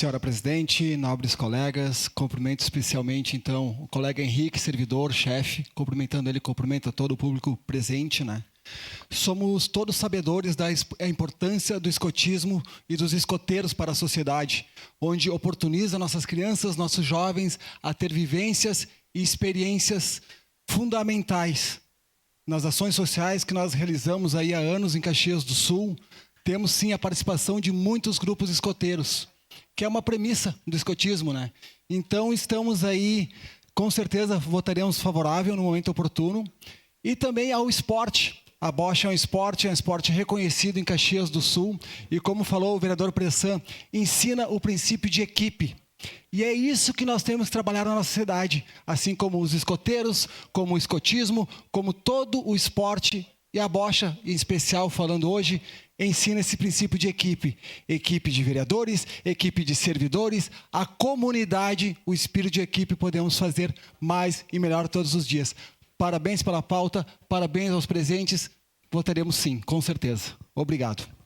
Senhora presidente, nobres colegas, cumprimento especialmente, então, o colega Henrique, servidor, chefe, cumprimentando ele, cumprimenta todo o público presente, né? Somos todos sabedores da importância do escotismo e dos escoteiros para a sociedade, onde oportuniza nossas crianças, nossos jovens a ter vivências e experiências fundamentais. Nas ações sociais que nós realizamos aí há anos em Caxias do Sul, temos sim a participação de muitos grupos escoteiros, que é uma premissa do escotismo, né? Então, estamos aí, com certeza, votaremos favorável no momento oportuno. E também ao esporte. A bocha é um esporte reconhecido em Caxias do Sul. E como falou o vereador Pressan, ensina o princípio de equipe. E é isso que nós temos que trabalhar na nossa cidade. Assim como os escoteiros, como o escotismo, como todo o esporte. E a bocha, em especial, falando hoje, ensina esse princípio de equipe. Equipe de vereadores, equipe de servidores, a comunidade, o espírito de equipe, podemos fazer mais e melhor todos os dias. Parabéns pela pauta, parabéns aos presentes. Votaremos sim, com certeza. Obrigado.